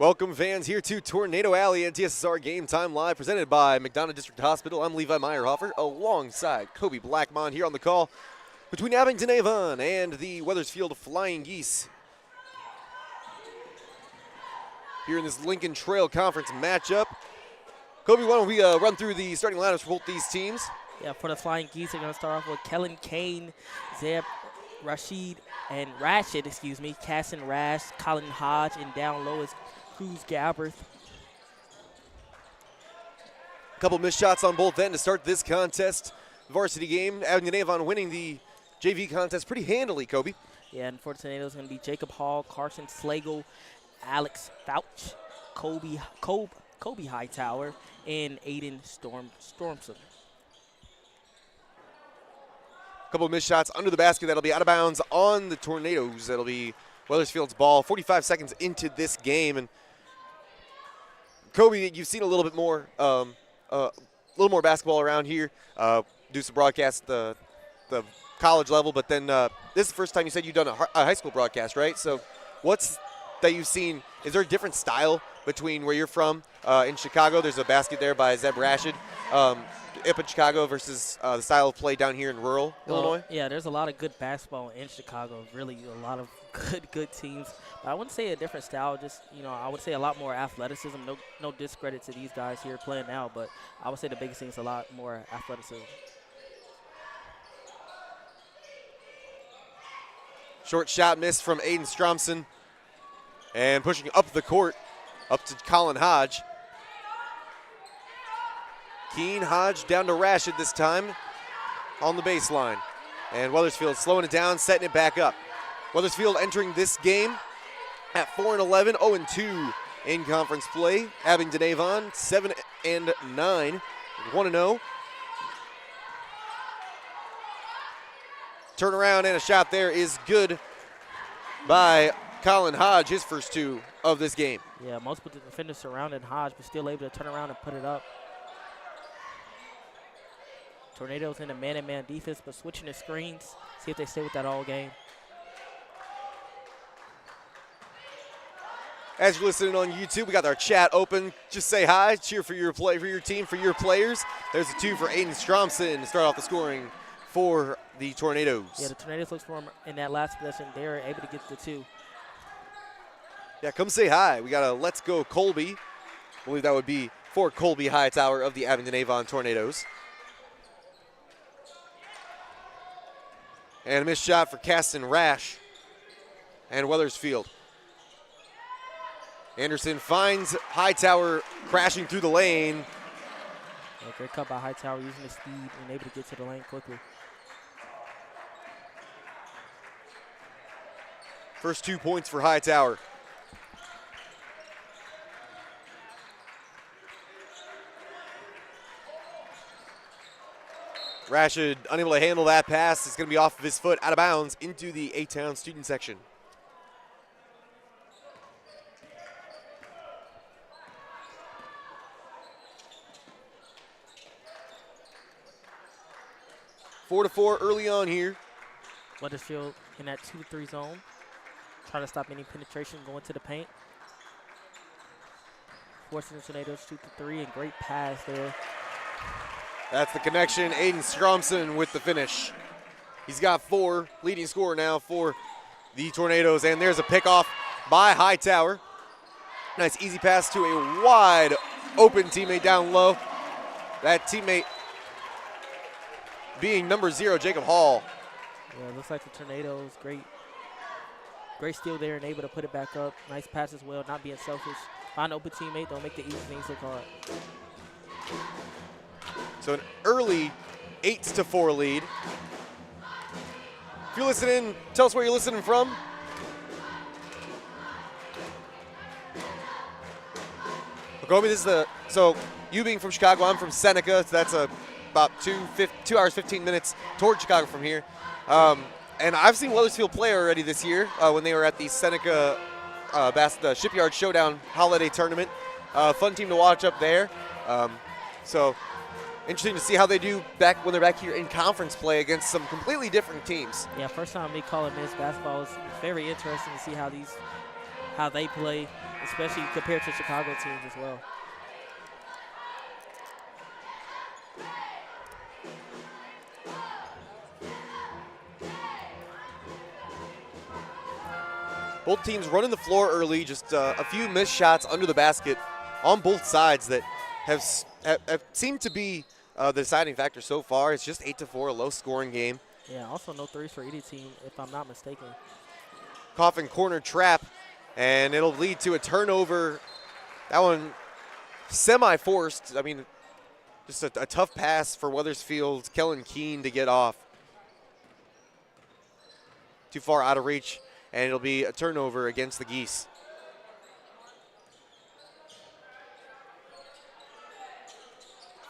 Welcome, fans, here to Tornado Alley and TSSR Game Time Live, presented by McDonough District Hospital. I'm Levi Meyerhofer, alongside Kobe Blackmon here on the call between Abington Avon and the Wethersfield Flying Geese. Here in this Lincoln Trail Conference matchup. Kobe, why don't we run through the starting lineups for both these teams? Yeah, for the Flying Geese, they're going to start off with Kellen Kane, Zeb Rashid, and Rashid, Casson Rash, Colin Hodge, and down low is Cruz Galbraith. A couple missed shots on both ends to start this contest. Varsity game, Abington Avon winning the JV contest pretty handily, Kobe. Yeah, and for the Tornadoes, it's going to be Jacob Hall, Carson Slagle, Alex Fouch, Kobe Hightower, and Aiden Stormson. Couple of missed shots under the basket. That'll be out of bounds on the Tornadoes. That'll be Wethersfield's ball. 45 seconds into this game, and Kobe, you've seen a little bit more, basketball around here. Do some broadcasts at the college level, but then this is the first time you said you've done a high school broadcast, right? So, what's that you've seen? Is there a different style between where you're from in Chicago? There's a basket there by Zeb Rashid. Up in Chicago versus the style of play down here in rural Illinois? Yeah, there's a lot of good basketball in Chicago, really a lot of good teams. But I wouldn't say a different style, just, I would say a lot more athleticism. No discredit to these guys here playing now, but I would say the biggest thing is a lot more athleticism. Short shot missed from Aiden Stromson. And pushing up the court, up to Colin Hodge. Keen, Hodge down to Rashid this time on the baseline. And Wethersfield slowing it down, setting it back up. Wethersfield entering this game at 4-11, 0-2 in conference play. Abington Avon 7-9, 1-0. Turnaround and a shot there is good by Colin Hodge, his first two of this game. Yeah, multiple defenders surrounded Hodge, but still able to turn around and put it up. Tornadoes in a man-to-man defense, but switching the screens. See if they stay with that all game. As you're listening on YouTube, we got our chat open. Just say hi, cheer for your team, for your players. There's a 2 for Aiden Stromson to start off the scoring for the Tornadoes. Yeah, the Tornadoes looks for him in that last possession. They're able to get the 2. Yeah, come say hi. We got a Let's Go Colby. I believe that would be for Colby Hightower of the Abington Avon Tornadoes. And a missed shot for Caston Rash and Wethersfield. Anderson finds Hightower crashing through the lane. Yeah, great cut by Hightower, using his speed and able to get to the lane quickly. First 2 points for Hightower. Rashid unable to handle that pass. It's going to be off of his foot, out of bounds, into the A-Town student section. 4-4 early on here. Wethersfield in that 2-3 zone. Trying to stop any penetration going to the paint. Forcing the Tornadoes 2-3, and great pass there. That's the connection. Aiden Stromson with the finish. He's got 4, leading scorer now for the Tornadoes. And there's a pickoff by Hightower. Nice easy pass to a wide open teammate down low. That teammate being number 0, Jacob Hall. Yeah, it looks like the Tornadoes, great steal there and able to put it back up. Nice pass as well, not being selfish. Find an open teammate, don't make the easy things look hard. So an early 8-4 lead. If you're listening, tell us where you're listening from. Kobe, so you being from Chicago, I'm from Seneca, so that's about 2 hours, 15 minutes toward Chicago from here. And I've seen Wethersfield play already this year when they were at the Seneca the Shipyard Showdown Holiday Tournament. Fun team to watch up there. So interesting to see how they do when they're back here in conference play against some completely different teams. Yeah, first time me calling men's basketball is very interesting to see how they play. especially compared to Chicago teams as well. Both teams running the floor early, just a few missed shots under the basket on both sides that have seemed to be the deciding factor so far. It's just 8-4, a low-scoring game. Yeah, also no threes for either team, if I'm not mistaken. Coffin corner trap, and it'll lead to a turnover. That one semi-forced. I mean, just a tough pass for Wethersfield. Kellen Keene to get off. Too far out of reach, and it'll be a turnover against the Geese.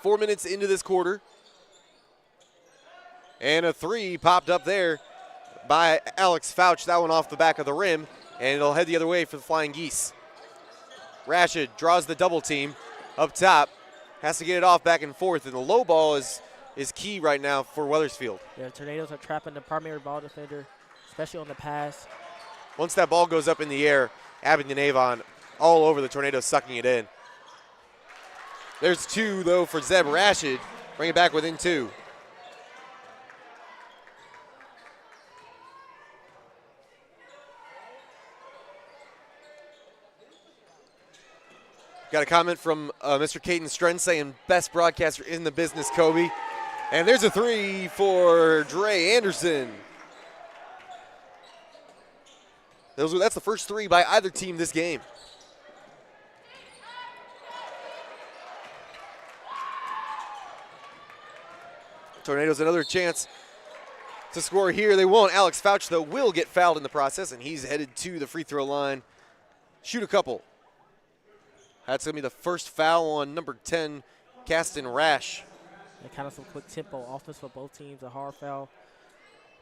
Four minutes into this quarter. And a three popped up there by Alex Fouch. That one off the back of the rim, and it'll head the other way for the Flying Geese. Rashid draws the double team up top. Has to get it off back and forth, and the low ball is key right now for Wethersfield. Yeah, the Tornadoes are trapping the primary ball defender, especially on the pass. Once that ball goes up in the air, Abingdon Avon all over the Tornadoes, sucking it in. There's two, though, for Zeb Rashid. Bring it back within two. Got a comment from Mr. Caden Stren saying, best broadcaster in the business, Kobe. And there's a three for Dre Anderson. That's the first three by either team this game. Tornadoes another chance to score here. They won't. Alex Fouch, though, will get fouled in the process, and he's headed to the free throw line. Shoot a couple. That's going to be the first foul on number 10, Caston Rash. And kind of some quick tempo offense for both teams. A hard foul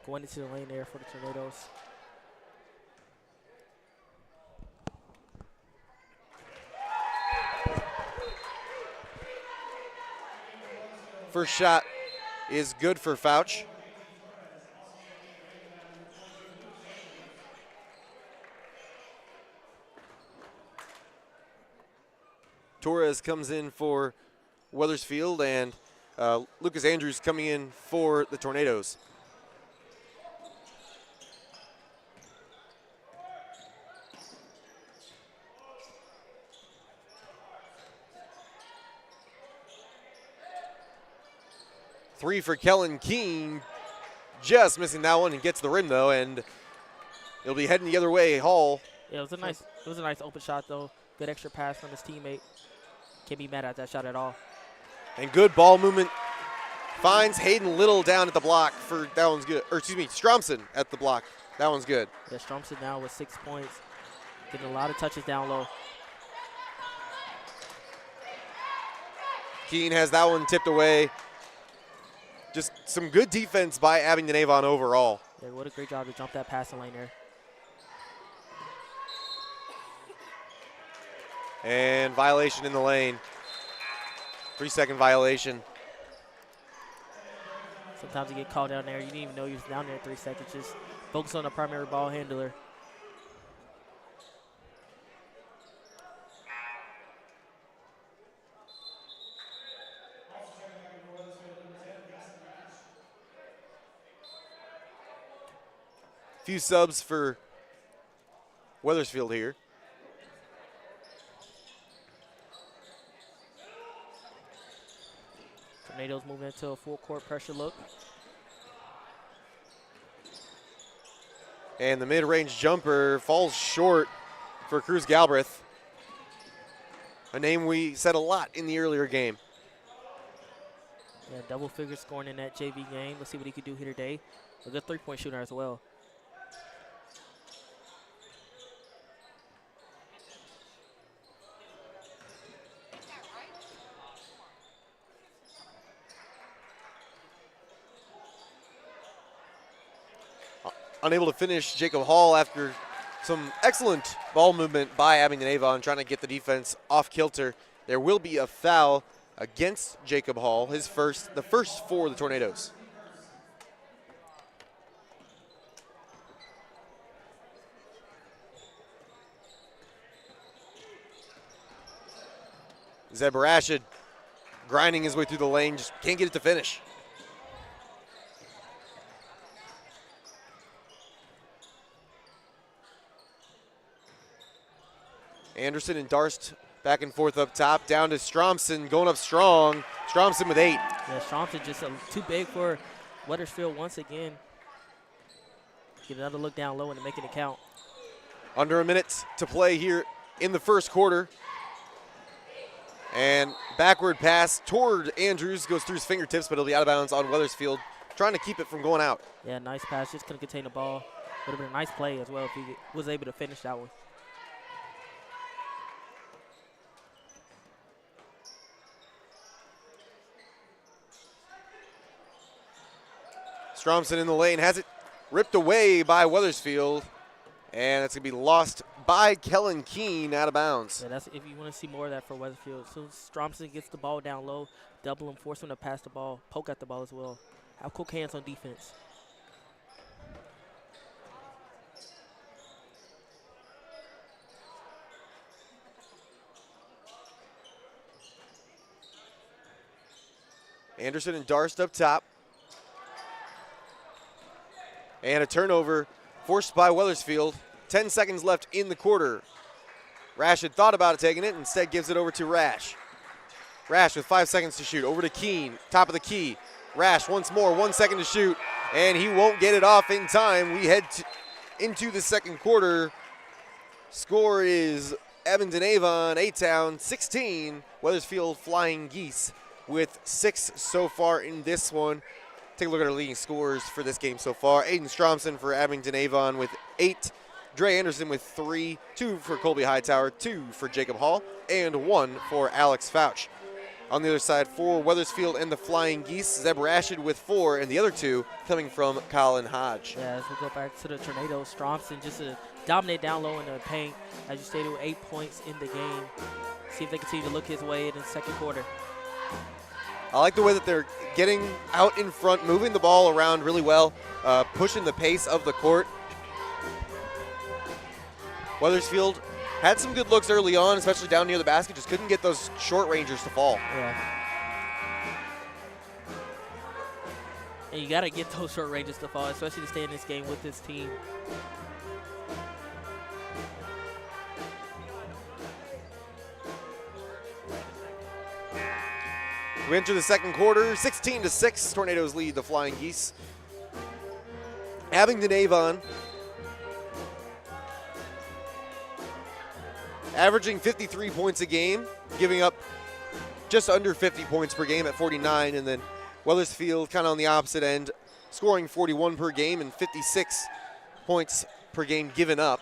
going into the lane there for the Tornadoes. First shot is good for Fouch. Torres comes in for Wethersfield, and Lucas Andrews coming in for the Tornadoes. Three for Kellen Keene, just missing that one, and gets the rim though, and it'll be heading the other way. Hall. Yeah, it was a nice open shot though. Good extra pass from his teammate. Can't be mad at that shot at all. And good ball movement. Finds Hayden Little down at the block for that one's good. Or excuse me, Stromson at the block. That one's good. Yeah, Stromson now with 6 points, getting a lot of touches down low. Keene has that one tipped away. Just some good defense by Abingdon Avon overall. Yeah, what a great job to jump that passing lane there. And violation in the lane. 3-second violation. Sometimes you get called down there. You didn't even know you was down there 3 seconds. Just focus on the primary ball handler. Few subs for Wethersfield here. Tornadoes moving into a full court pressure look. And the mid-range jumper falls short for Cruz Galbraith, a name we said a lot in the earlier game. Yeah, double figure scoring in that JV game. Let's see what he can do here today. A good three-point shooter as well. Unable to finish Jacob Hall after some excellent ball movement by Abingdon Avon, trying to get the defense off kilter. There will be a foul against Jacob Hall, the first for the Tornadoes. Zeb Rashid grinding his way through the lane, just can't get it to finish. Anderson and Darst back and forth up top, down to Stromson, going up strong. Stromson with 8. Yeah, Stromson just too big for Wethersfield once again. Get another look down low and making it count. Under a minute to play here in the first quarter. And backward pass toward Andrews, goes through his fingertips, but it'll be out of bounds on Wethersfield, trying to keep it from going out. Yeah, nice pass, just couldn't contain the ball. Would have been a nice play as well if he was able to finish that one. Stromson in the lane, has it ripped away by Wethersfield, and it's going to be lost by Kellen Keene out of bounds. Yeah, that's if you want to see more of that for Wethersfield. So Stromson gets the ball down low, double him, force him to pass the ball, poke at the ball as well. Have quick hands on defense. Anderson and Darst up top. And a turnover forced by Wethersfield. 10 seconds left in the quarter. Rashid thought about taking it, instead gives it over to Rash. Rash with 5 seconds to shoot, over to Keene, top of the key. Rash once more, 1 second to shoot, and he won't get it off in time. We head into the second quarter. Score is Abingdon Avon, A-Town 16. Wethersfield Flying Geese with 6 so far in this one. Take a look at our leading scorers for this game so far. Aiden Stromson for Abingdon Avon with 8. Dre Anderson with 3. 2 for Colby Hightower, 2 for Jacob Hall, and 1 for Alex Fouch. On the other side, for Wethersfield and the Flying Geese, Zeb Rashid with 4, and the other 2 coming from Colin Hodge. Yeah, as we go back to the Tornadoes, Stromson just to dominate down low in the paint. As you stated, with 8 points in the game. See if they continue to look his way in the second quarter. I like the way that they're getting out in front, moving the ball around really well, pushing the pace of the court. Wethersfield had some good looks early on, especially down near the basket, just couldn't get those short rangers to fall. Yeah. And you got to get those short ranges to fall, especially to stay in this game with this team. We enter the second quarter, 16-6. Tornadoes lead the Flying Geese. Abingdon Avon averaging 53 points a game, giving up just under 50 points per game at 49, and then Wethersfield kind of on the opposite end, scoring 41 per game and 56 points per game given up.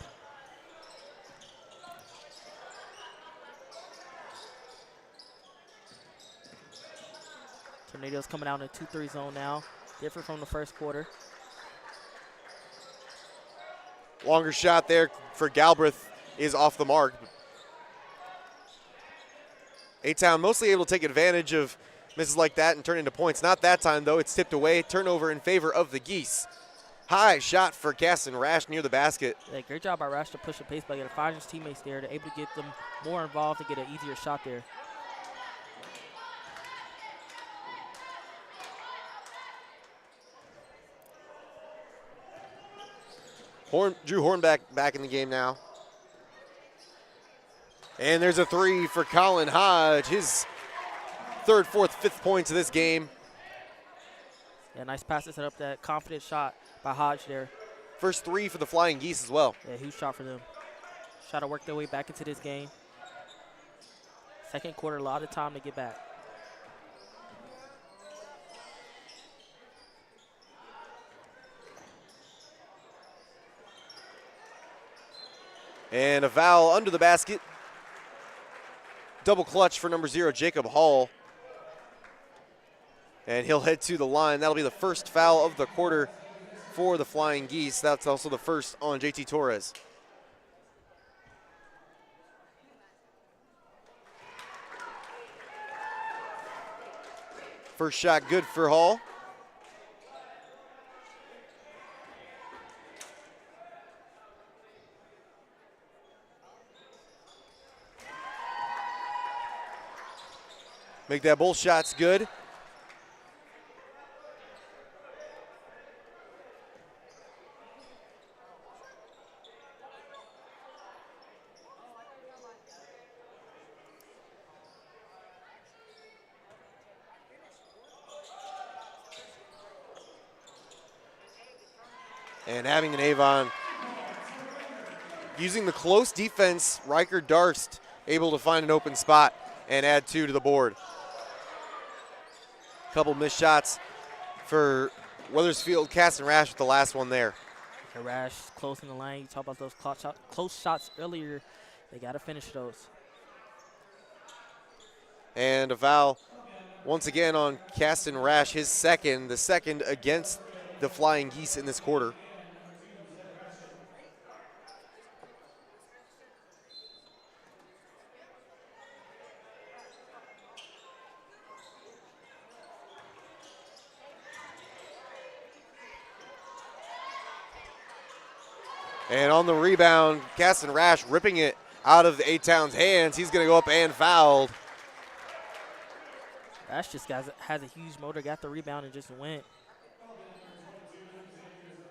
Tornadoes coming out in a 2-3 zone now, different from the first quarter. Longer shot there for Galbraith is off the mark. A-Town mostly able to take advantage of misses like that and turn into points. Not that time, though. It's tipped away. Turnover in favor of the Geese. High shot for Caston Rash near the basket. Yeah, great job by Rash to push the pace by getting finding his teammates there. They're able to get them more involved to get an easier shot there. Drew Hornback back in the game now. And there's a 3 for Colin Hodge, his 3rd, 4th, 5th points of this game. Yeah, nice pass to set up that confident shot by Hodge there. First 3 for the Flying Geese as well. Yeah, huge shot for them. Try to work their way back into this game. Second quarter, a lot of time to get back. And a foul under the basket. Double clutch for number 0, Jacob Hall. And he'll head to the line. That'll be the first foul of the quarter for the Flying Geese. That's also the first on JT Torres. First shot good for Hall. Make that both shots good. And Abingdon Avon using the close defense, Riker Darst able to find an open spot and add 2 to the board. Couple missed shots for Wethersfield. Caston Rash with the last one there. Okay, Rash close in the lane. You talk about those close shots earlier. They got to finish those. And a foul once again on Caston Rash, the second against the Flying Geese in this quarter. And on the rebound, Caston Rash ripping it out of the A-Town's hands. He's going to go up and fouled. Rash just has a huge motor, got the rebound and just went.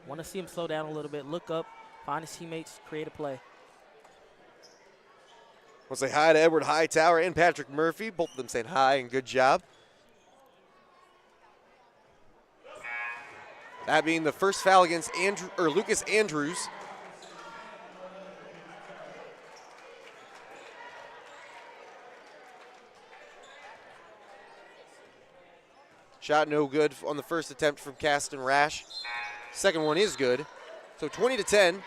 Want to see him slow down a little bit, look up, find his teammates, create a play. We'll say hi to Edward Hightower and Patrick Murphy. Both of them saying hi and good job. That being the first foul against Lucas Andrews. Shot no good on the first attempt from Caston Rash. Second one is good. So 20-10.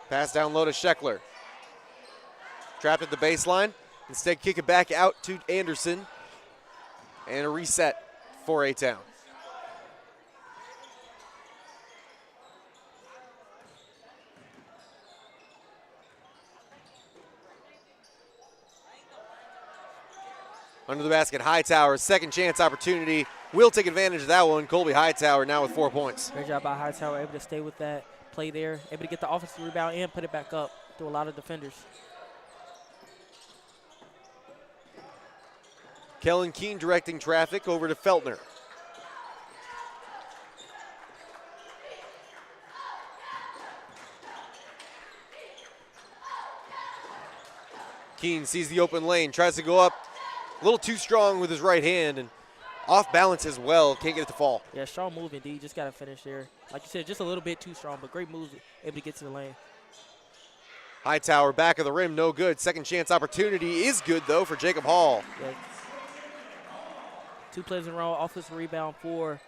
Pass down low to Scheckler. Trapped at the baseline. Instead, kick it back out to Anderson. And a reset for A-Town. Under the basket, Hightower, second chance opportunity. Will take advantage of that one. Colby Hightower now with 4 points. Great job by Hightower, able to stay with that play there, able to get the offensive rebound and put it back up through a lot of defenders. Kellen Keene directing traffic over to Feltner. Keene sees the open lane, tries to go up a little too strong with his right hand and off balance as well. Can't get it to fall. Yeah, strong move indeed. Just got to finish there. Like you said, just a little bit too strong, but great moves, able to get to the lane. Hightower back of the rim, no good. Second chance opportunity is good though for Jacob Hall. Yeah. 2 plays in a row, offensive rebound for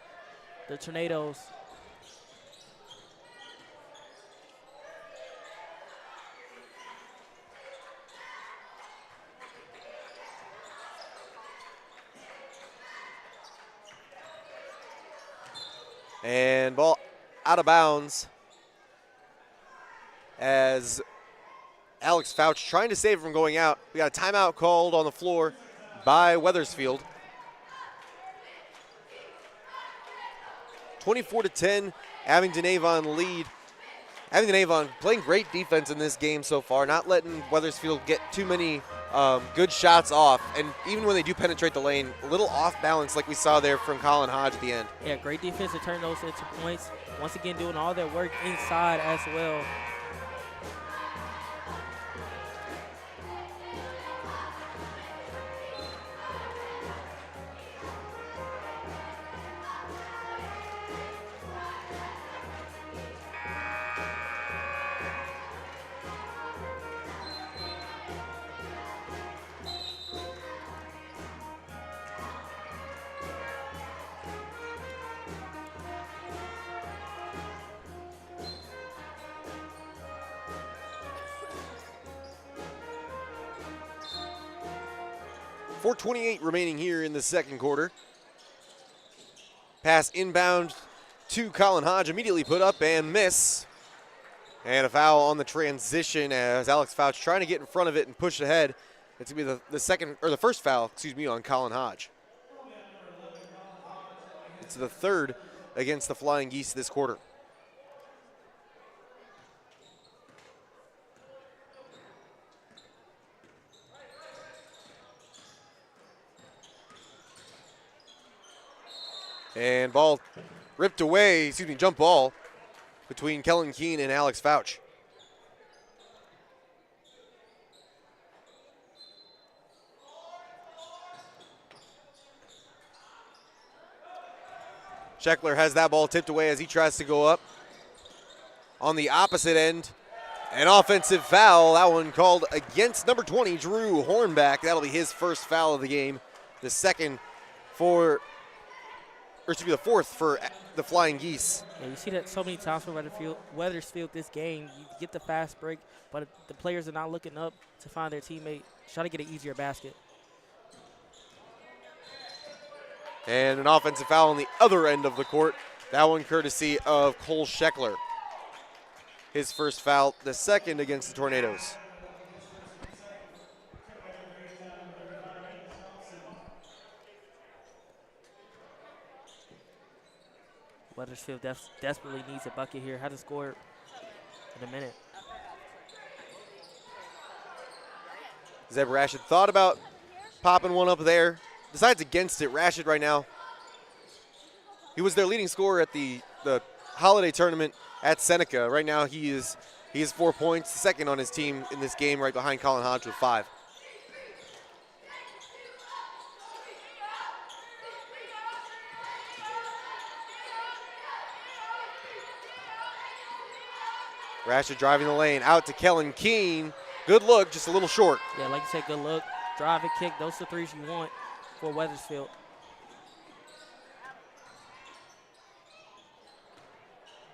the Tornadoes. And ball out of bounds as Alex Fouch trying to save it from going out. We got a timeout called on the floor by Wethersfield. 24-10, Abingdon Avon lead. Abingdon Avon playing great defense in this game so far, not letting Wethersfield get too many good shots off. And even when they do penetrate the lane, a little off balance like we saw there from Colin Hodge at the end. Yeah, great defense to turn those into points. Once again, doing all their work inside as well. .428 remaining here in the second quarter. Pass inbound to Colin Hodge, immediately put up and miss. And a foul on the transition as Alex Fouch trying to get in front of it and push ahead. It's going to be the second, or the first foul, excuse me, on Colin Hodge. It's the third against the Flying Geese this quarter. And ball ripped away, jump ball between Kellen Keene and Alex Fouch. Scheckler has that ball tipped away as he tries to go up. On the opposite end, an offensive foul. That one called against number 20, Drew Hornback. That'll be his first foul of the game. The fourth for the Flying Geese. Yeah, you see that so many times for Wethersfield this game. You get the fast break, but the players are not looking up to find their teammate, try to get an easier basket. And an offensive foul on the other end of the court. That one courtesy of Cole Scheckler. His first foul, the second against the Tornadoes. Wethersfield desperately needs a bucket here. Had to score in a minute. Zeb Rashid thought about popping one up there. Decides against it. Rashid right now, he was their leading scorer at the holiday tournament at Seneca. Right now he has 4 points, second on his team in this game, right behind Colin Hodge with 5. Rashid driving the lane, out to Kellen Keene. Good look, just a little short. Yeah, like you said, good look. Drive and kick, those are the threes you want for Wethersfield.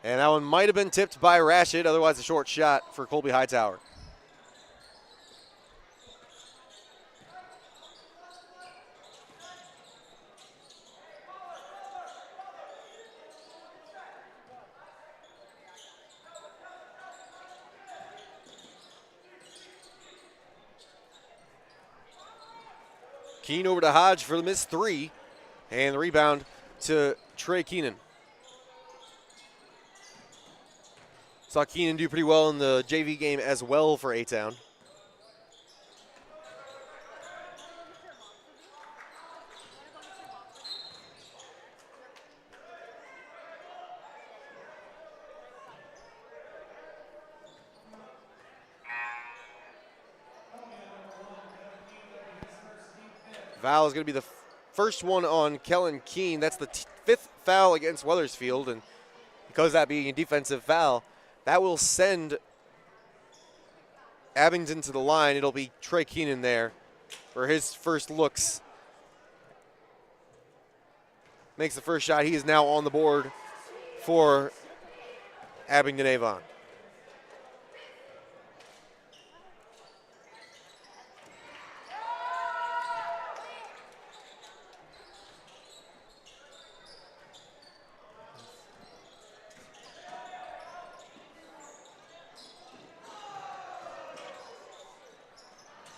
And that one might have been tipped by Rashid, otherwise a short shot for Colby Hightower. Keene over to Hodge for the missed 3. And the rebound to Trey Keenan. Saw Keenan do pretty well in the JV game as well for A-Town. Foul is going to be the first one on Kellen Keene. That's the 5th foul against Wethersfield, and because that being a defensive foul, that will send Abington to the line. It'll be Trey Keenan there for his first looks. Makes the first shot. He is now on the board for Abington Avon.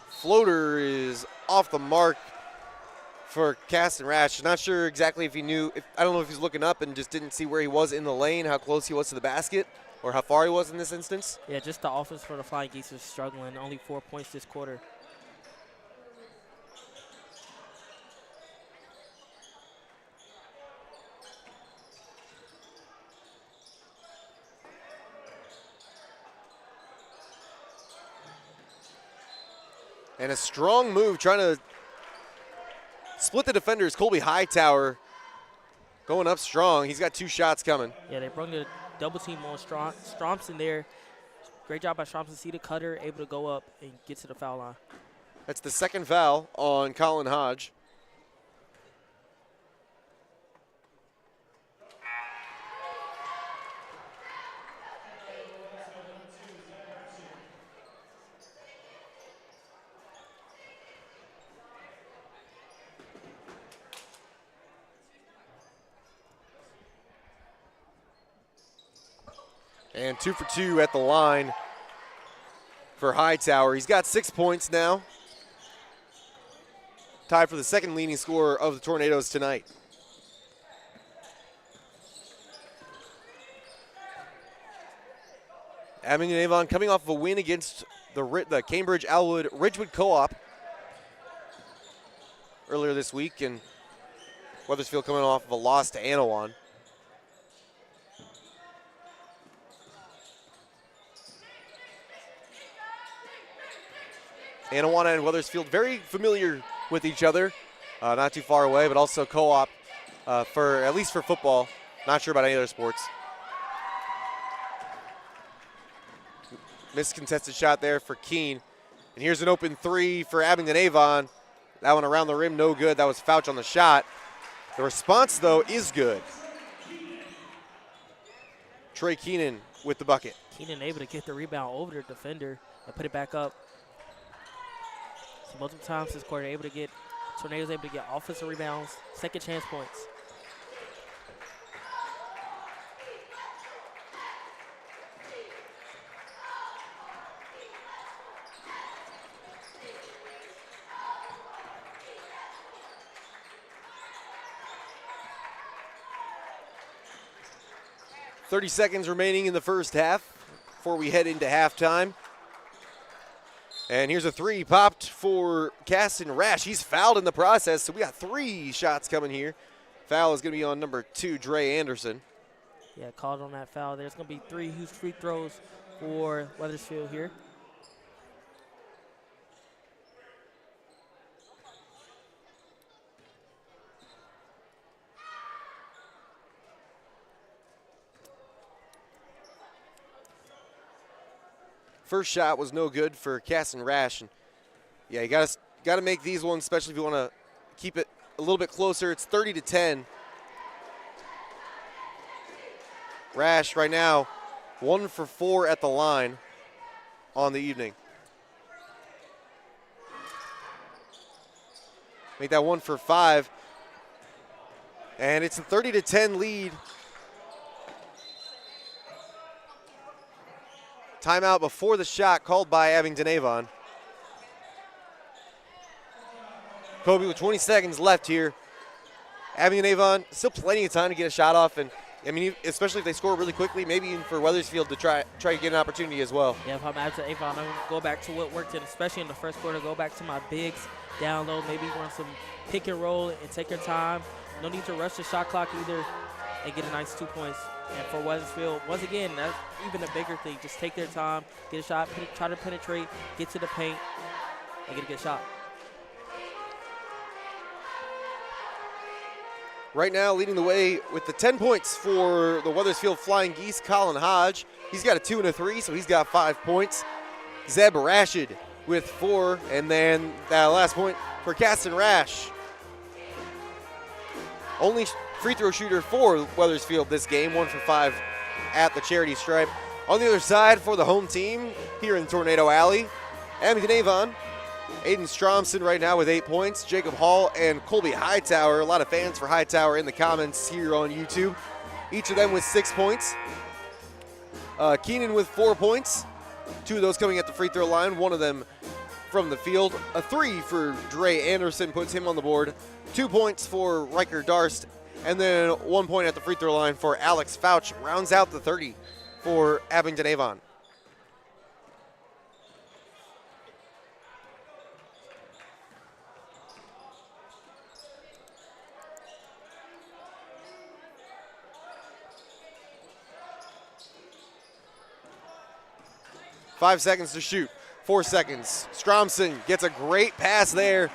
Floater is off the mark for Caston Rash. Not sure exactly if he knew. I don't know if he's looking up and just didn't see where he was in the lane, how close he was to the basket, or how far he was in this instance. Yeah, just the offense for the Flying Geese is struggling. Only 4 points this quarter. And a strong move trying to split the defenders. Colby Hightower going up strong. He's got 2 shots coming. Yeah, they brought the double team on Stromson there. Great job by Stromson. See the cutter, able to go up and get to the foul line. That's the 2nd foul on Colin Hodge. And 2 for 2 at the line for Hightower. He's got 6 points now. tied for the second leading scorer of the Tornadoes tonight. Abingdon Avon coming off of a win against the Cambridge Alwood Ridgewood Co-op earlier this week, and Wethersfield coming off of a loss to Anawan. Anawan and Wethersfield very familiar with each other, not too far away, but also co-op for at least for football. Not sure about any other sports. Missed contested shot there for Keene. And here's an open three for Abingdon Avon. That one around the rim, no good. That was Fouch on the shot. The response, though, is good. Trey Keenan with the bucket. Keenan able to get the rebound over the defender and put it back up. So multiple times this quarter, Tornadoes able to get offensive rebounds, second chance points. .30 seconds remaining in the first half before we head into halftime. And here's a three popped for Caston Rash. He's fouled in the process, so we got 3 shots coming here. Foul is going to be on number 2, Dre Anderson. Yeah, called on that foul. There's going to be 3 huge free throws for Wethersfield here. First shot was no good for Caston Rash. And yeah, you got to make these ones, especially if you want to keep it a little bit closer. It's 30-10. Rash right now 1 for 4 at the line on the evening. Make that 1 for 5. And it's a 30-10 lead. Timeout before the shot called by Abingdon Avon. Kobe with 20 seconds left here. Abingdon Avon, still plenty of time to get a shot off, and I mean, especially if they score really quickly, maybe even for Wethersfield to try to get an opportunity as well. Yeah, if I'm Abingdon Avon, I'm going to go back to what worked, and especially in the first quarter, go back to my bigs, down low, maybe run some pick and roll and take your time. No need to rush the shot clock either and get a nice 2 points. And for Wethersfield, once again, that's even a bigger thing. Just take their time, get a shot, try to penetrate, get to the paint, and get a good shot. Right now, leading the way with the 10 points for the Wethersfield Flying Geese, Colin Hodge. He's got a 2 and a 3, so he's got 5 points. Zeb Rashid with 4, and then that last point for Caston Rash. Only free throw shooter for Wethersfield this game, 1 for 5 at the charity stripe. On the other side for the home team here in Tornado Alley, Abingdon Avon. Aiden Stromson right now with 8 points. Jacob Hall and Colby Hightower. A lot of fans for Hightower in the comments here on YouTube. Each of them with 6 points. Keenan with 4 points. 2 of those coming at the free throw line. 1 of them from the field. A 3 for Dre Anderson puts him on the board. 2 points for Riker Darst. And then 1 point at the free throw line for Alex Fouch. Rounds out the 30 for Abingdon Avon. Five seconds to shoot. 4 seconds. Stromson gets a great pass there.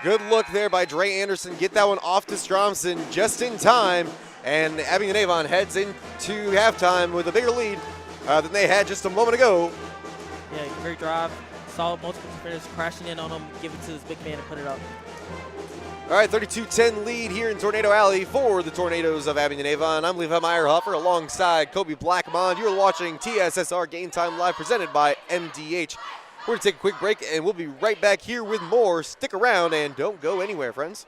Good look there by Dre Anderson. Get that one off to Stromson just in time. And Abingdon Avon heads into halftime with a bigger lead than they had just a moment ago. Yeah, great drive. Saw multiple defenders crashing in on him, give it to his big man and put it up. All right, 32-10 lead here in Tornado Alley for the Tornadoes of Abingdon Avon. I'm Levi Meyerhofer alongside Kobe Blackmond. You're watching TSSR Game Time Live presented by MDH. We're going to take a quick break, and we'll be right back here with more. Stick around and don't go anywhere, friends.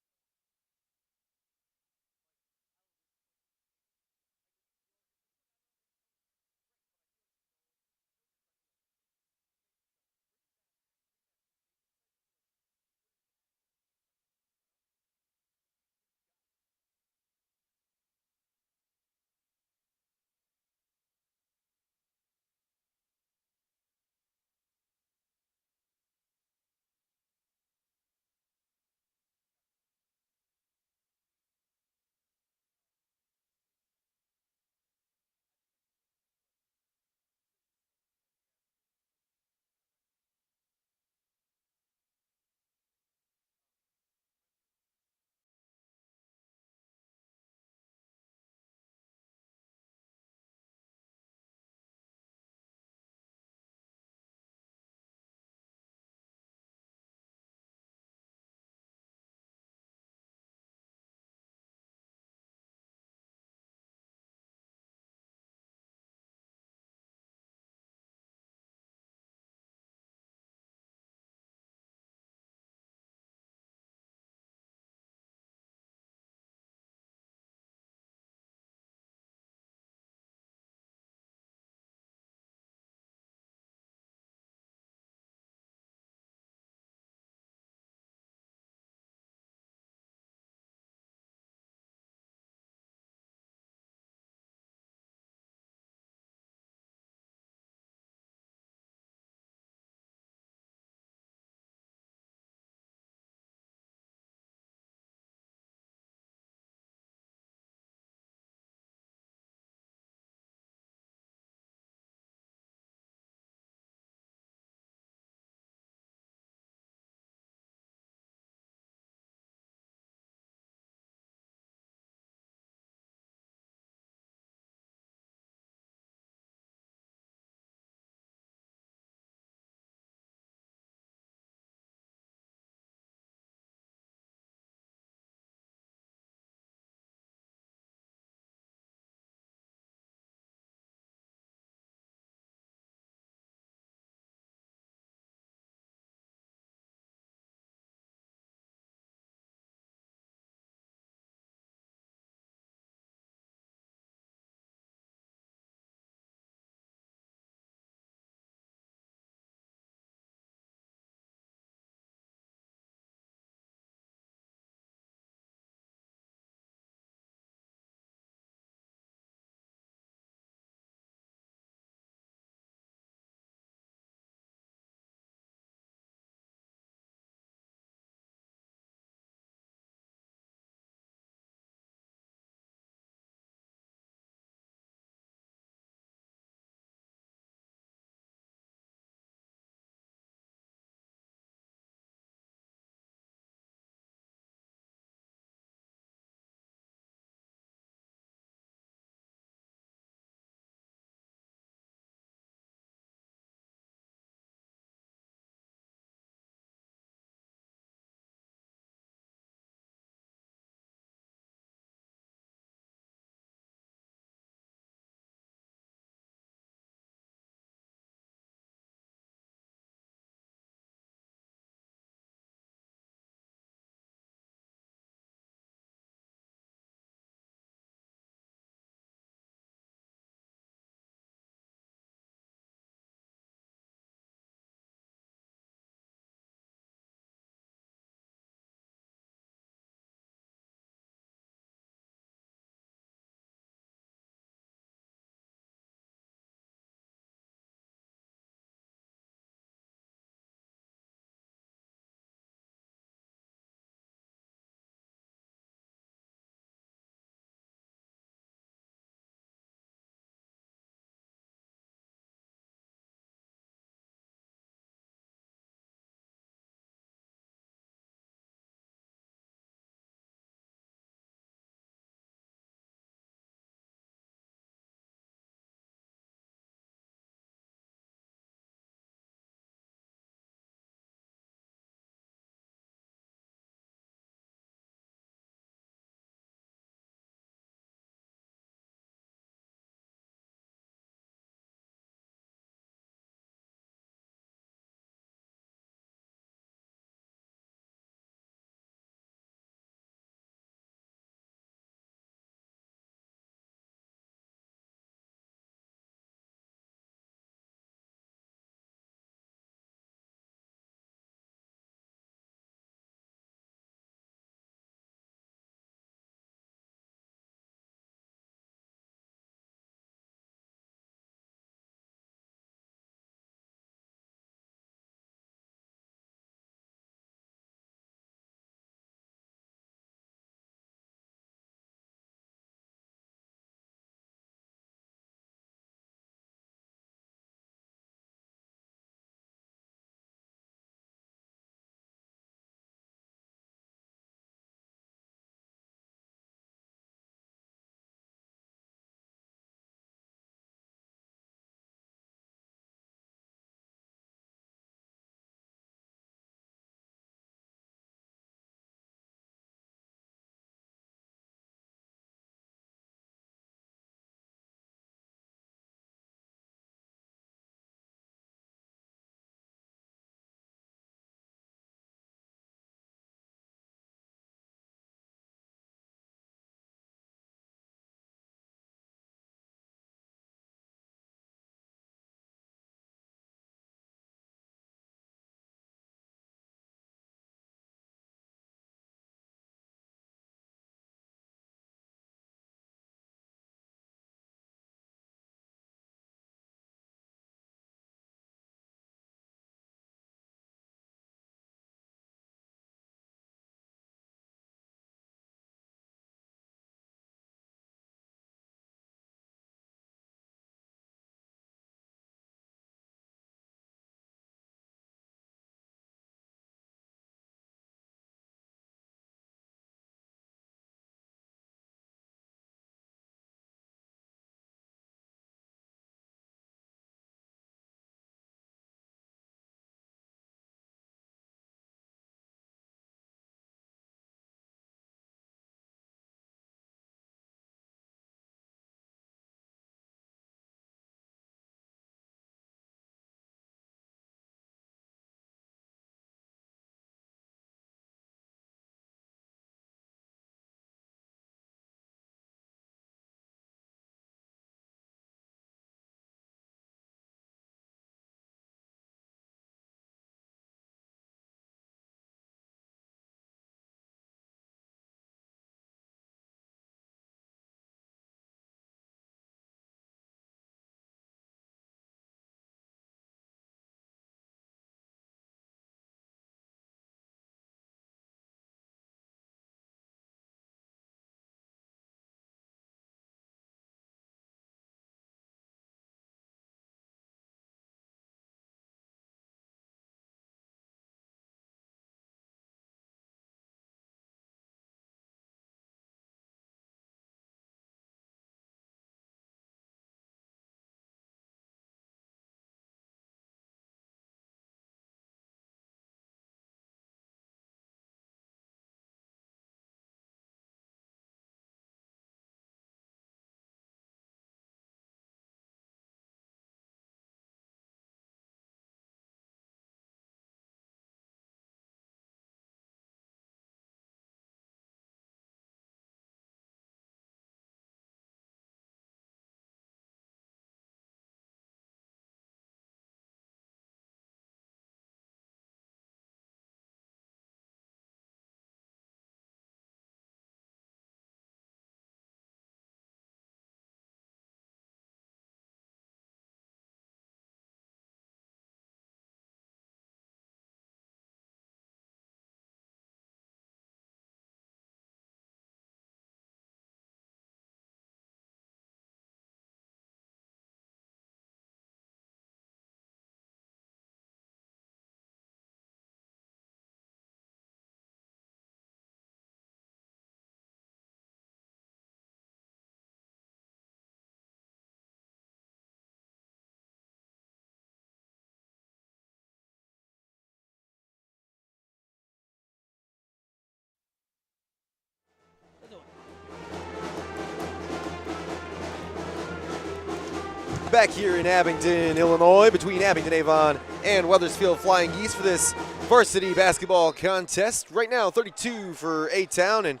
back here in Abingdon, Illinois, between Abingdon Avon and Wethersfield Flying Geese for this varsity basketball contest. Right now, 32 for A-Town and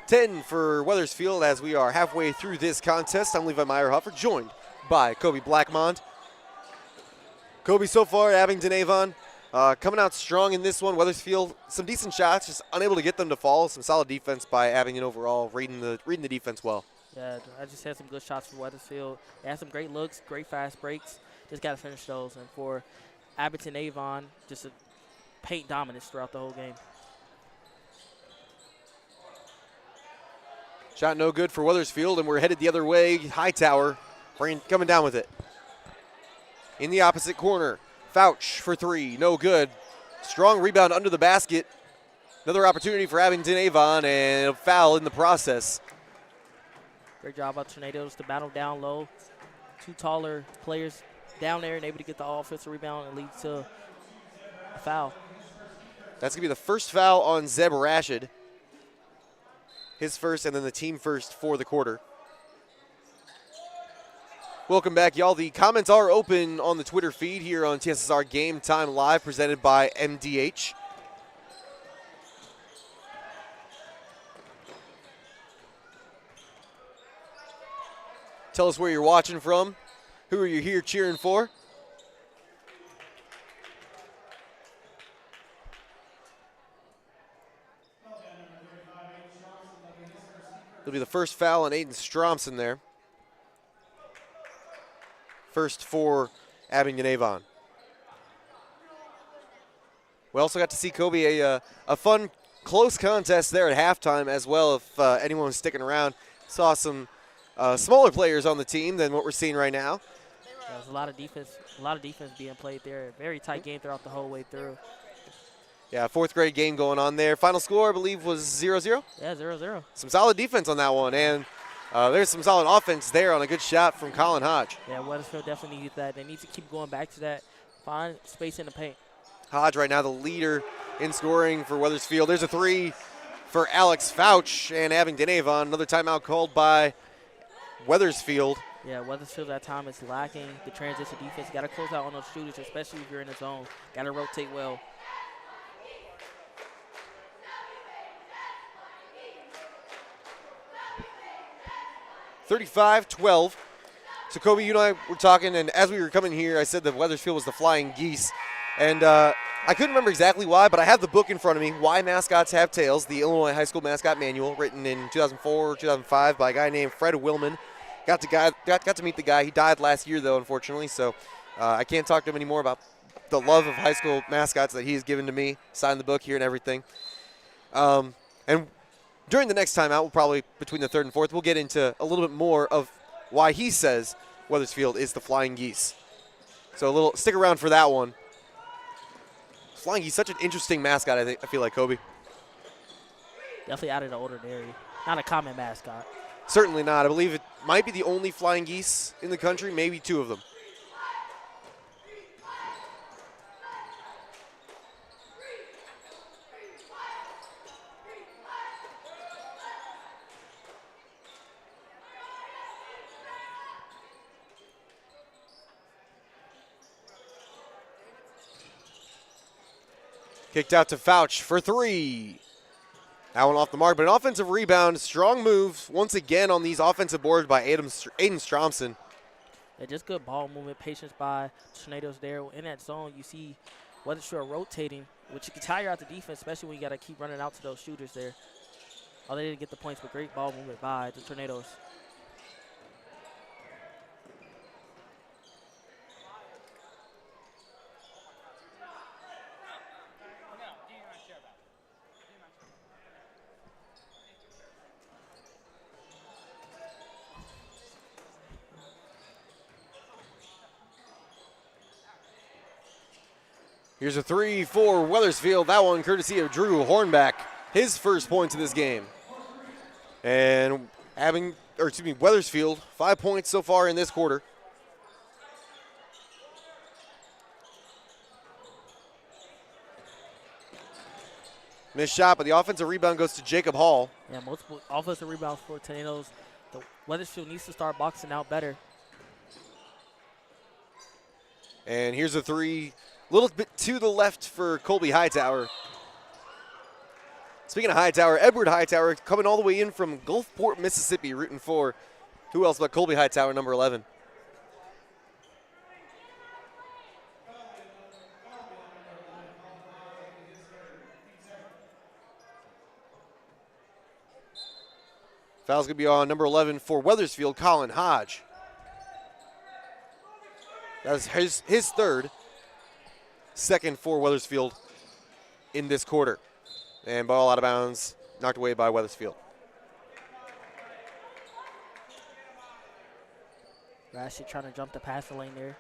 10 for Wethersfield as we are halfway through this contest. I'm Levi Meyerhofer, joined by Kobe Blackmont. Kobe, so far, Abingdon Avon coming out strong in this one. Wethersfield, some decent shots, just unable to get them to fall. Some solid defense by Abingdon overall, reading the defense well. Yeah, I just had some good shots for Wethersfield. They had some great looks, great fast breaks. Just got to finish those. And for Abingdon Avon, just a paint dominance throughout the whole game. Shot no good for Wethersfield, and we're headed the other way. Hightower coming down with it. In the opposite corner, Fouch for three, no good. Strong rebound under the basket. Another opportunity for Abingdon Avon, and a foul in the process. Great job by Tornadoes to battle down low. Two taller players down there and able to get the offensive rebound and lead to a foul. That's going to be the first foul on Zeb Rashid. His first and then the team first for the quarter. Welcome back, y'all. The comments are open on the Twitter feed here on TSSR Game Time Live, presented by MDH. Tell us where you're watching from. Who are you here cheering for? It'll be the first foul on Aiden Stromson there. First for Abingdon Avon. We also got to see, Kobe, a fun, close contest there at halftime as well. If anyone was sticking around, saw some smaller players on the team than what we're seeing right now. Yeah, there's a lot of defense being played there. Very tight game throughout the whole way through. Yeah, fourth grade game going on there. Final score, I believe, was 0-0? Yeah, 0-0. Some solid defense on that one, and there's some solid offense there on a good shot from Colin Hodge. Yeah, Wethersfield definitely needed that. They need to keep going back to that. Find space in the paint. Hodge right now the leader in scoring for Wethersfield. There's a three for Alex Fouch and Abingdon Avon. Another timeout called by Wethersfield. Yeah, Wethersfield at time is lacking the transition defense. Got to close out on those shooters, especially if you're in the zone. Got to rotate well. (35-12). So, Kobe, you and I were talking, and as we were coming here, I said that Wethersfield was the Flying Geese. And I couldn't remember exactly why, but I have the book in front of me, Why Mascots Have Tails, the Illinois High School Mascot Manual, written in 2004 or 2005 by a guy named Fred Willman. Got to meet the guy. He died last year, though, unfortunately, so I can't talk to him anymore about the love of high school mascots that he has given to me. Signed the book here and everything. And during the next timeout, we'll probably, between the third and fourth, we'll get into a little bit more of why he says Wethersfield is the Flying Geese. So stick around for that one. Flying Geese, such an interesting mascot, I feel like, Kobe. Definitely out of the ordinary. Not a common mascot. Certainly not. I believe it might be the only Flying Geese in the country, maybe two of them. Kicked out to Fouch for three. That one off the mark, but an offensive rebound. Strong move once again on these offensive boards by Aiden Stromson. Yeah, just good ball movement, patience by Tornadoes there. In that zone, you see Wethersfield rotating, which can tire out the defense, especially when you got to keep running out to those shooters there. Oh, they didn't get the points, but great ball movement by the Tornadoes. Here's a three for Wethersfield. That one courtesy of Drew Hornback. His first points of this game. And Wethersfield, 5 points so far in this quarter. Missed shot, but the offensive rebound goes to Jacob Hall. Yeah, multiple offensive rebounds for Tornadoes. The Wethersfield needs to start boxing out better. And here's a three, a little bit to the left for Colby Hightower. Speaking of Hightower, Edward Hightower coming all the way in from Gulfport, Mississippi, rooting for who else but Colby Hightower, number 11. Foul's going to be on number 11 for Wethersfield, Colin Hodge. That was his third. Second for Wethersfield in this quarter. And ball out of bounds, knocked away by Wethersfield. Rashid trying to jump the passing lane there.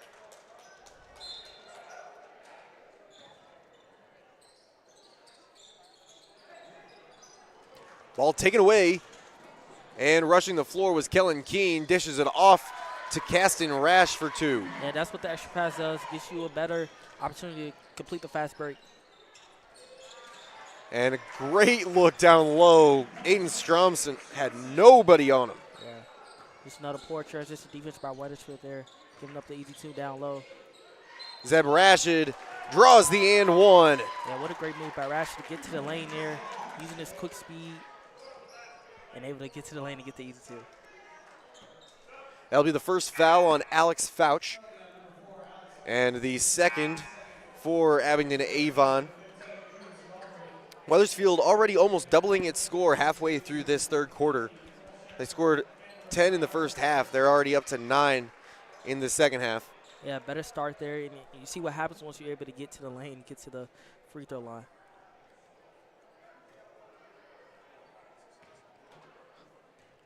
Ball taken away. And rushing the floor was Kellen Keene. Dishes it off to Caston Rash for two. Yeah, that's what the extra pass does. Gives you a better opportunity to complete the fast break. And a great look down low. Aiden Stromson had nobody on him. Yeah, just another poor transition defense by Wethersfield there, giving up the easy two down low. Zeb Rashid draws the and one. Yeah, what a great move by Rashid to get to the lane there, using his quick speed, and able to get to the lane and get the easy two. That'll be the first foul on Alex Fouch. And the second for Abingdon Avon. Wethersfield already almost doubling its score halfway through this third quarter. They scored 10 in the first half. They're already up to 9 in the second half. Yeah, better start there. And you see what happens once you're able to get to the lane, get to the free throw line.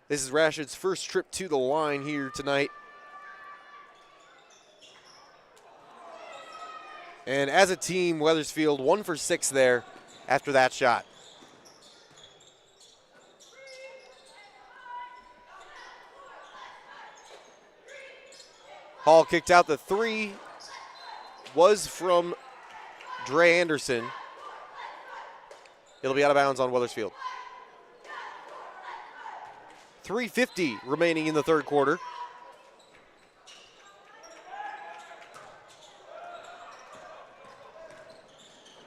This is Rashid's first trip to the line here tonight. And as a team, Wethersfield 1 for 6 there after that shot. Hall kicked out. The three was from Dre Anderson. It'll be out of bounds on Wethersfield. 3:50 remaining in the third quarter.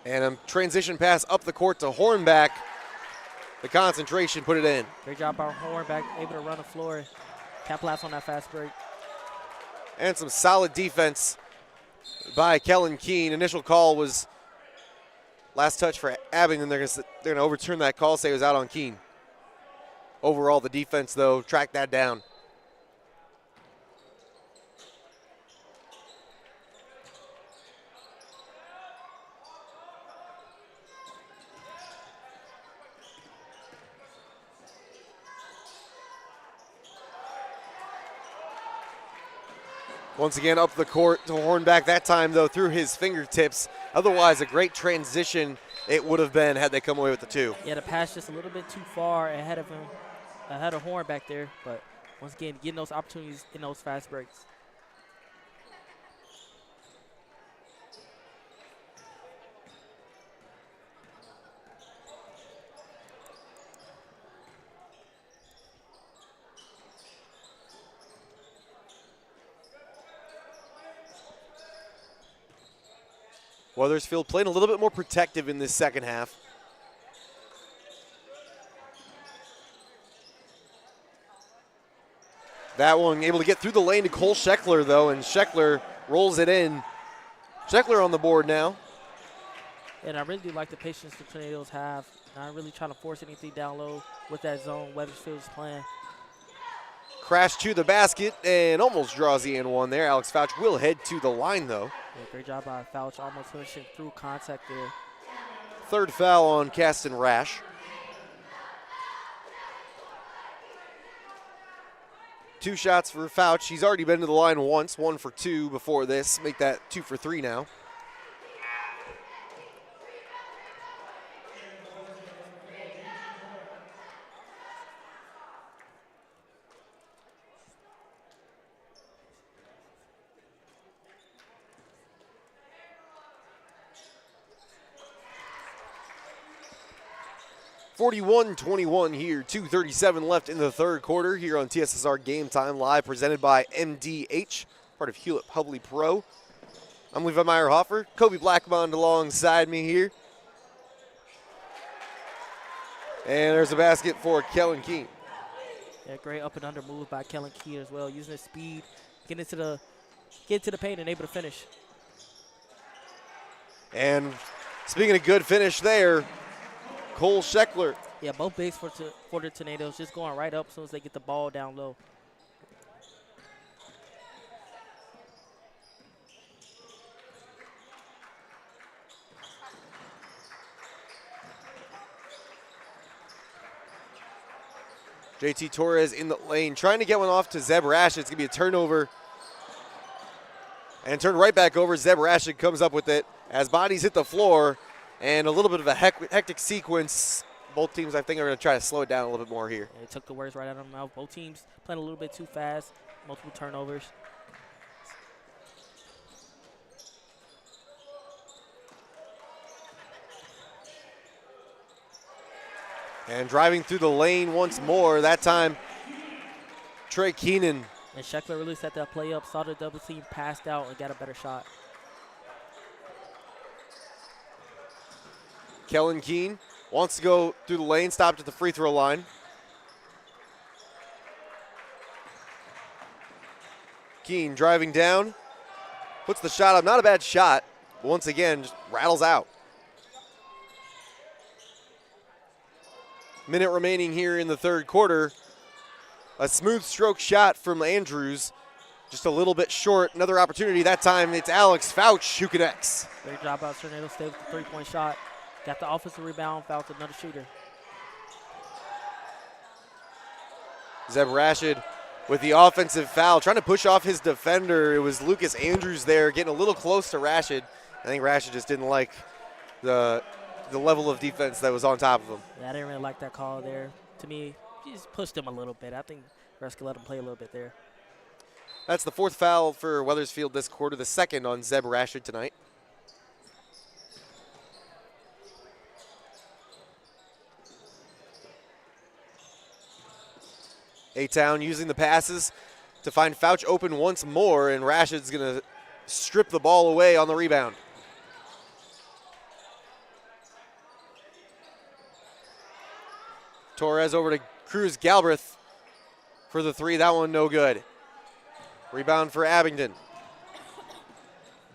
And a transition pass up the court to Hornback. The concentration put it in. Great job by Hornback, able to run the floor, capitalize on that fast break. And some solid defense by Kellen Keene. Initial call was last touch for Abingdon. They're going to overturn that call, say it was out on Keene. Overall, the defense, though, tracked that down. Once again, up the court to Hornback. That time, though, through his fingertips. Otherwise, a great transition it would have been had they come away with the two. Yeah, the pass just a little bit too far ahead of him, ahead of Hornback there. But once again, getting those opportunities in those fast breaks. Wethersfield playing a little bit more protective in this second half. That one able to get through the lane to Cole Scheckler, though, and Scheckler rolls it in. Scheckler on the board now. And I really do like the patience the Tornadoes have. Not really trying to force anything down low with that zone Wethersfield's playing. Crash to the basket and almost draws the and one there. Alex Fouch will head to the line, though. Yeah, great job by Fouch, almost finishing through contact there. Third foul on Caston Rash. Two shots for Fouch. He's already been to the line once, 1 for 2 before this. Make that 2 for 3 now. (41-21) here, 2:37 left in the third quarter here on TSSR Game Time, live presented by MDH, part of Hulett PubliPro. I'm Levi Meyer-Hoffer. Kobe Blackmond alongside me here. And there's a basket for Kellen Keene. Yeah, great up and under move by Kellen Keene as well, using his speed, get to the paint and able to finish. And speaking of good finish there, Cole Scheckler. Yeah, both bigs for the Tornadoes just going right up as soon as they get the ball down low. JT Torres in the lane, trying to get one off to Zeb Rashid. It's going to be a turnover. And turn right back over. Zeb Rashid comes up with it as bodies hit the floor. And a little bit of a hectic sequence. Both teams, I think, are going to try to slow it down a little bit more here. Yeah, they took the words right out of their mouth. Both teams playing a little bit too fast, multiple turnovers. And driving through the lane once more, that time Trey Keenan. And Scheckler really set that play up, saw the double team, passed out, and got a better shot. Kellen Keene wants to go through the lane, stopped at the free throw line. Keene driving down, puts the shot up, not a bad shot, but once again, just rattles out. Minute remaining here in the third quarter. A smooth stroke shot from Andrews, just a little bit short. Another opportunity, that time it's Alex Fouch who connects. Great job out Tornado State with the three-point shot. Got the offensive rebound, Fouch another shooter. Zeb Rashid with the offensive foul, trying to push off his defender. It was Lucas Andrews there, getting a little close to Rashid. I think Rashid just didn't like the level of defense that was on top of him. Yeah, I didn't really like that call there. To me, he just pushed him a little bit. I think Russ could let him play a little bit there. That's the fourth foul for Wethersfield this quarter, the second on Zeb Rashid tonight. A-Town using the passes to find Fouch open once more, and Rashid's going to strip the ball away on the rebound. Torres over to Cruz Galbraith for the three. That one no good. Rebound for Abingdon.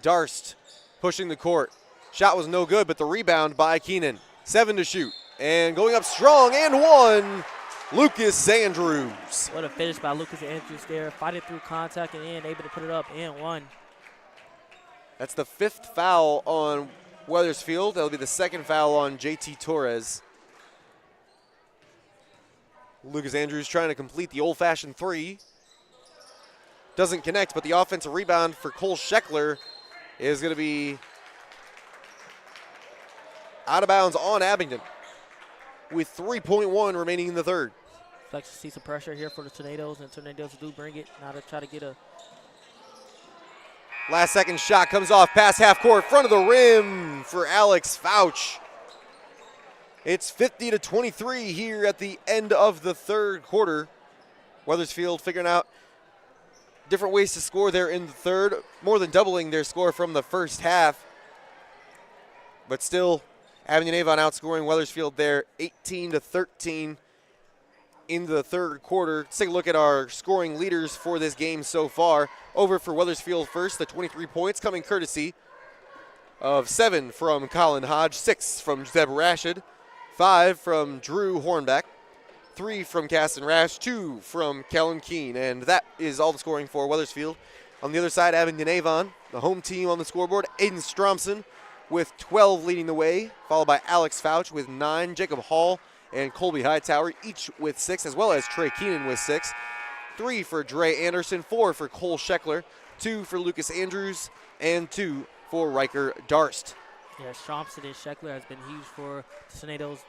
Darst pushing the court. Shot was no good, but the rebound by Keenan. 7 to shoot. And going up strong and one, Lucas Andrews. What a finish by Lucas Andrews there. Fighting through contact and able to put it up and one. That's the fifth foul on Wethersfield. That'll be the second foul on JT Torres. Lucas Andrews trying to complete the old-fashioned three. Doesn't connect, but the offensive rebound for Cole Scheckler is going to be out of bounds on Abingdon with 3.1 remaining in the third. Like to see some pressure here for the Tornadoes, and Tornadoes do bring it. Now to try to get a last second shot comes off past half court, front of the rim for Alex Fouch. It's 50-23 here at the end of the third quarter. Wethersfield figuring out different ways to score there in the third, more than doubling their score from the first half. But still, Abingdon-Avon outscoring Wethersfield there 18-13 in the third quarter. Let's take a look at our scoring leaders for this game so far. Over for Wethersfield first, the 23 points coming courtesy of 7 from Colin Hodge, 6 from Zeb Rashid, 5 from Drew Hornback, 3 from Caston Rash, 2 from Kellen Keene, and that is all the scoring for Wethersfield. On the other side, Abingdon-Avon, the home team on the scoreboard, Aiden Stromson with 12 leading the way, followed by Alex Fouch with 9, Jacob Hall and Colby Hightower each with 6, as well as Trey Keenan with 6, 3 for Dre Anderson, 4 for Cole Scheckler, 2 for Lucas Andrews, and 2 for Riker Darst. Yeah, Stromson and Scheckler has been huge for the Tornadoes,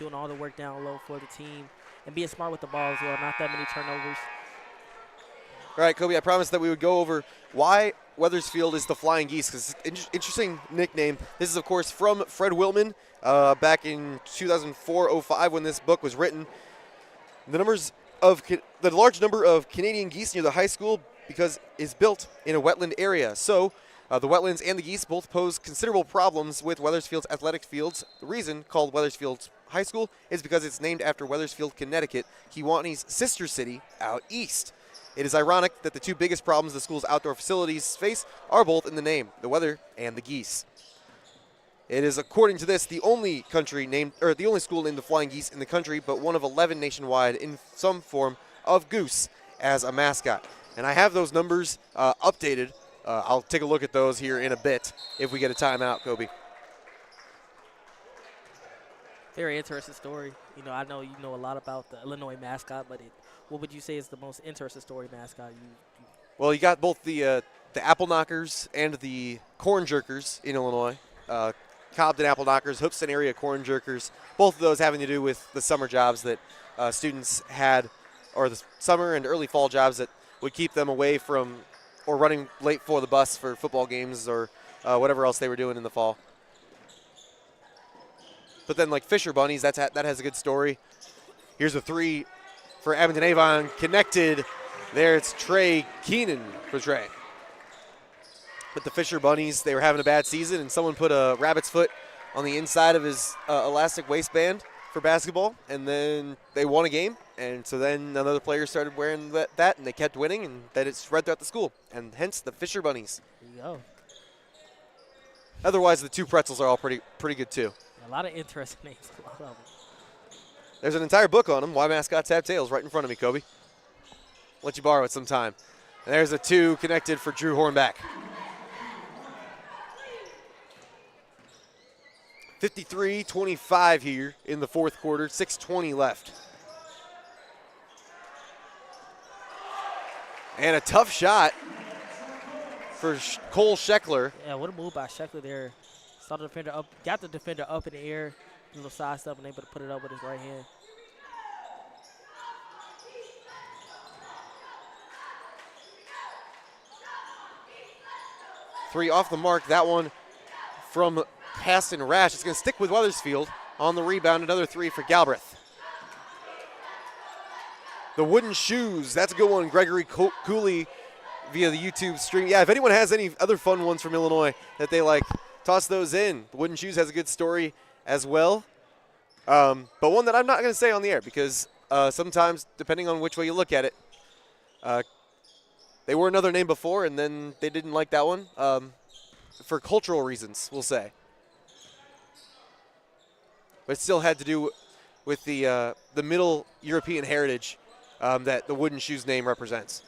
doing all the work down low for the team and being smart with the ball as well. Not that many turnovers. All right, Kobe, I promised that we would go over why Wethersfield is the Flying Geese, because it's an interesting nickname. This is, of course, from Fred Wiltman back in 2004-05 when this book was written. The large number of Canadian geese near the high school because is built in a wetland area. So The wetlands and the geese both pose considerable problems with Wethersfield's athletic fields. The reason, called Wethersfield High School, is because it's named after Wethersfield, Connecticut, Kewaunee sister city out east. It is ironic that the two biggest problems the school's outdoor facilities face are both in the name, the weather and the geese. It is, according to this, the only school named the Flying Geese in the country, but one of 11 nationwide in some form of goose as a mascot. And I have those numbers updated. I'll take a look at those here in a bit if we get a timeout, Kobe. Very interesting story. You know, I know you know a lot about the Illinois mascot, but what would you say is the most interesting story mascot? Well, you got both the apple knockers and the corn jerkers in Illinois. Cobden apple knockers, Hoopston area corn jerkers. Both of those having to do with the summer jobs that students had, or the summer and early fall jobs that would keep them away from or running late for the bus for football games or whatever else they were doing in the fall. But then like Fisher Bunnies, that has a good story. Here's a three for Abington Avon, connected. There it's Trey Keenan for Trey. But the Fisher Bunnies, they were having a bad season, and someone put a rabbit's foot on the inside of his elastic waistband for basketball, and then they won a game. And so then another player started wearing that, and they kept winning, and then it spread throughout the school, and hence the Fisher Bunnies. There you go. Otherwise, the two pretzels are all pretty good too. A lot of interesting names, a lot of them. There's an entire book on them, Why Mascots Have Tails, right in front of me, Kobe. Let you borrow it sometime. And there's a two connected for Drew Hornback. 53-25 here in the fourth quarter, 6:20 left. And a tough shot for Cole Scheckler. Yeah, what a move by Scheckler there. Saw the defender up, got the defender up in the air, a little side step, and able to put it up with his right hand. Three off the mark, that one from Paston Rash. It's going to stick with Wethersfield on the rebound. Another three for Galbraith. The wooden shoes, that's a good one. Gregory Cooley via the YouTube stream. Yeah, if anyone has any other fun ones from Illinois that they like, toss those in. The wooden shoes has a good story as well. But one that I'm not going to say on the air because sometimes, depending on which way you look at it, they were another name before and then they didn't like that one for cultural reasons, we'll say. But it still had to do with the Middle European heritage that the wooden shoes name represents.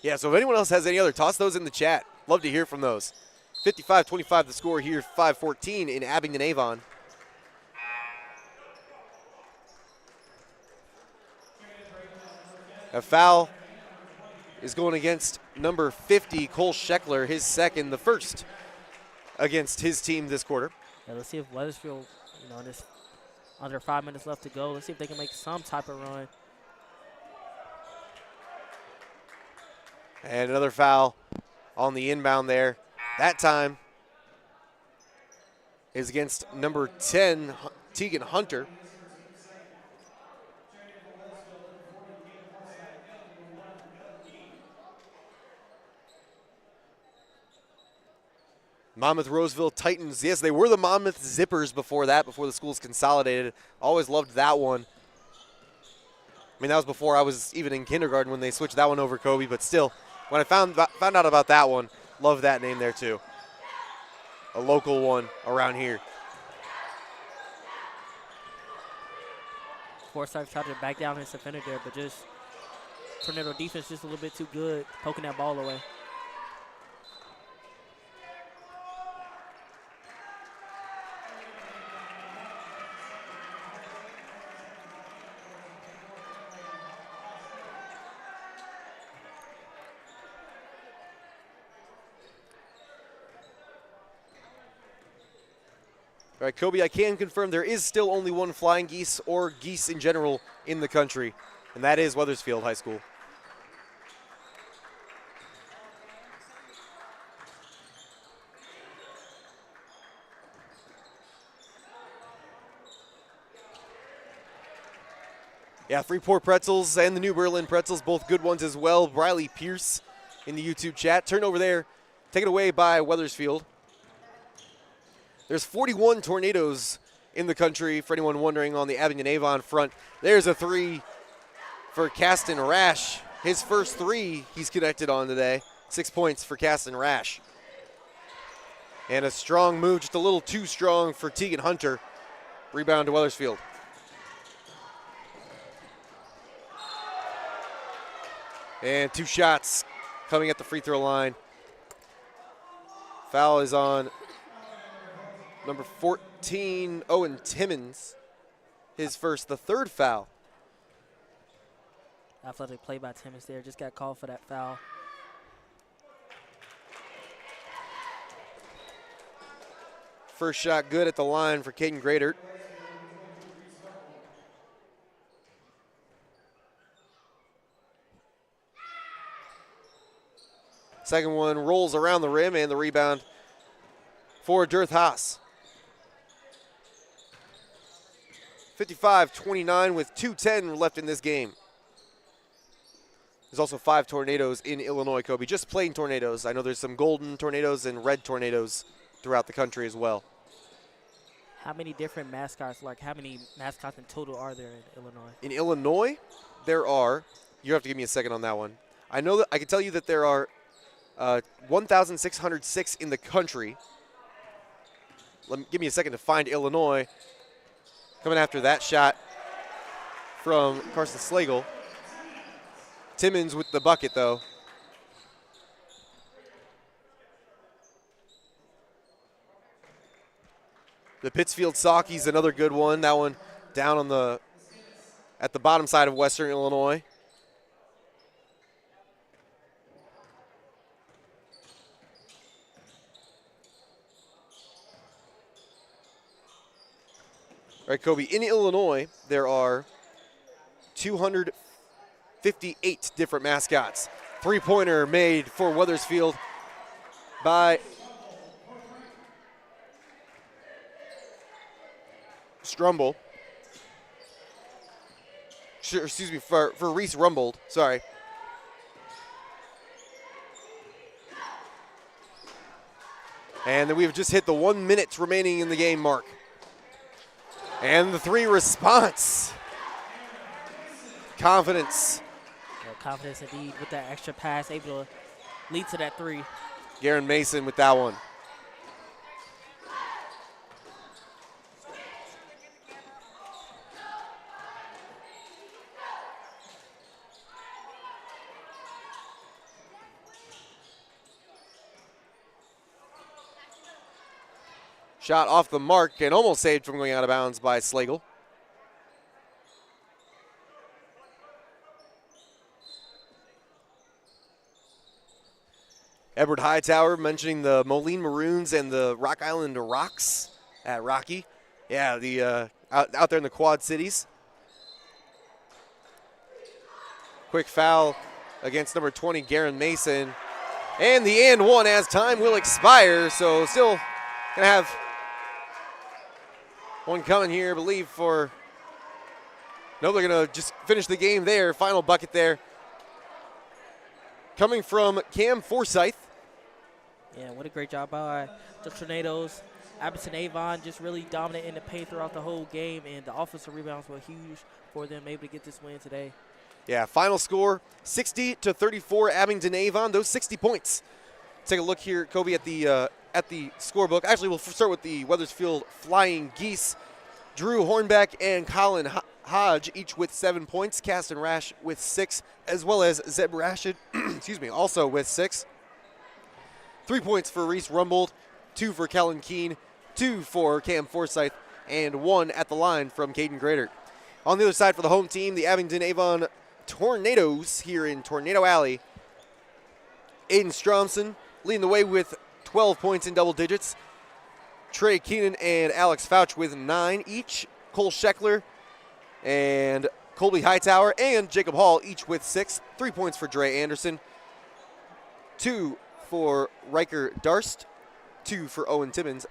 Yeah, so if anyone else has any other, toss those in the chat. Love to hear from those. 55-25 the score here, 5:14 in Abington Avon. A foul is going against number 50, Cole Scheckler, his second, the first against his team this quarter. Yeah, let's see if Wethersfield, this under 5 minutes left to go. Let's see if they can make some type of run. And another foul on the inbound there. That time is against number 10, Tegan Hunter. Monmouth Roseville Titans. Yes, they were the Monmouth Zippers before that, before the schools consolidated. Always loved that one. I mean, that was before I was even in kindergarten when they switched that one over, Kobe. But still, when I found out about that one, love that name there too. A local one around here. Forsyth tried to back down his defender there, but just Tornado defense just a little bit too good, poking that ball away. All right, Kobe, I can confirm there is still only one Flying Geese or geese in general in the country, and that is Wethersfield High School. Yeah, Freeport Pretzels and the New Berlin Pretzels, both good ones as well. Briley Pierce in the YouTube chat. Turnover there, taken away by Wethersfield. There's 41 tornadoes in the country, for anyone wondering, on the Abingdon-Avon front. There's a three for Caston Rash. His first three he's connected on today. 6 points for Caston Rash. And a strong move, just a little too strong for Tegan Hunter. Rebound to Wethersfield. And 2 shots coming at the free throw line. Foul is on number 14, Owen Timmons. The third foul. Athletic play by Timmons there. Just got called for that foul. First shot good at the line for Caden Gradert. Second one rolls around the rim, and the rebound for Dirth Haas. 55-29 with 2:10 left in this game. There's also 5 tornadoes in Illinois, Kobe. Just plain tornadoes. I know there's some golden tornadoes and red tornadoes throughout the country as well. How many different mascots, how many mascots in total are there in Illinois? In Illinois, there are, you have to give me a second on that one. I know that I can tell you that there are 1,606 in the country. Give me a second to find Illinois. Coming after that shot from Carson Slagle. Timmons with the bucket, though. The Pittsfield Saukeys, another good one. That one down on at the bottom side of Western Illinois. All right, Kobe, in Illinois, there are 258 different mascots. Three-pointer made for Wethersfield by Strumble. Excuse me, for Reese Rumbold, sorry. And then we've just hit the 1 minute remaining in the game mark. And the 3 response. Confidence. Yeah, confidence indeed with that extra pass, able to lead to that 3. Garen Mason with that one. Shot off the mark and almost saved from going out of bounds by Slagle. Edward Hightower mentioning the Moline Maroons and the Rock Island Rocks at Rocky. Yeah, the out there in the Quad Cities. Quick foul against number 20, Garen Mason. And the and one as time will expire, so still gonna have one coming here, I believe, for... No, they're going to just finish the game there. Final bucket there. Coming from Cam Forsyth. Yeah, what a great job by the Tornadoes. Abingdon-Avon just really dominant in the paint throughout the whole game, and the offensive rebounds were huge for them, able to get this win today. Yeah, final score, 60-34 Abingdon-Avon. Those 60 points. Take a look here, Kobe, at the scorebook. Actually, we'll start with the Wethersfield Flying Geese. Drew Hornbeck and Colin Hodge, each with 7 points. Caston Rash with 6, as well as Zeb Rashid, excuse me, also with 6. 3 points for Reese Rumbold, 2 for Kellen Keene, 2 for Cam Forsyth, and 1 at the line from Caden Gradert. On the other side for the home team, the Abingdon-Avon Tornadoes here in Tornado Alley. Aiden Stromson leading the way with 12 points in double digits. Trey Keenan and Alex Fouch with 9 each. Cole Scheckler and Colby Hightower and Jacob Hall each with 6. 3 points for Dre Anderson. 2 for Riker Darst. 2 for Owen Timmons.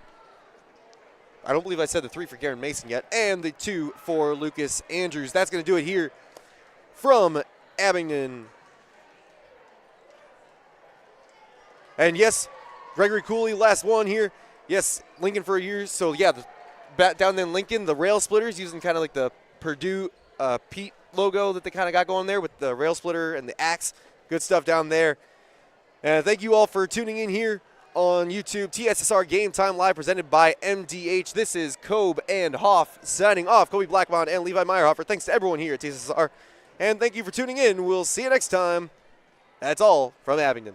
I don't believe I said the 3 for Garen Mason yet. And the 2 for Lucas Andrews. That's going to do it here from Abingdon. And yes, Gregory Cooley, last one here. Yes, Lincoln for a year. So yeah, down there in Lincoln, the rail splitters using kind of like the Purdue Pete logo that they kind of got going there with the rail splitter and the axe. Good stuff down there. And thank you all for tuning in here on YouTube. TSSR Game Time Live presented by MDH. This is Kobe and Hoff signing off. Kobe Blackmon and Levi Meyerhofer. Thanks to everyone here at TSSR. And thank you for tuning in. We'll see you next time. That's all from Abingdon.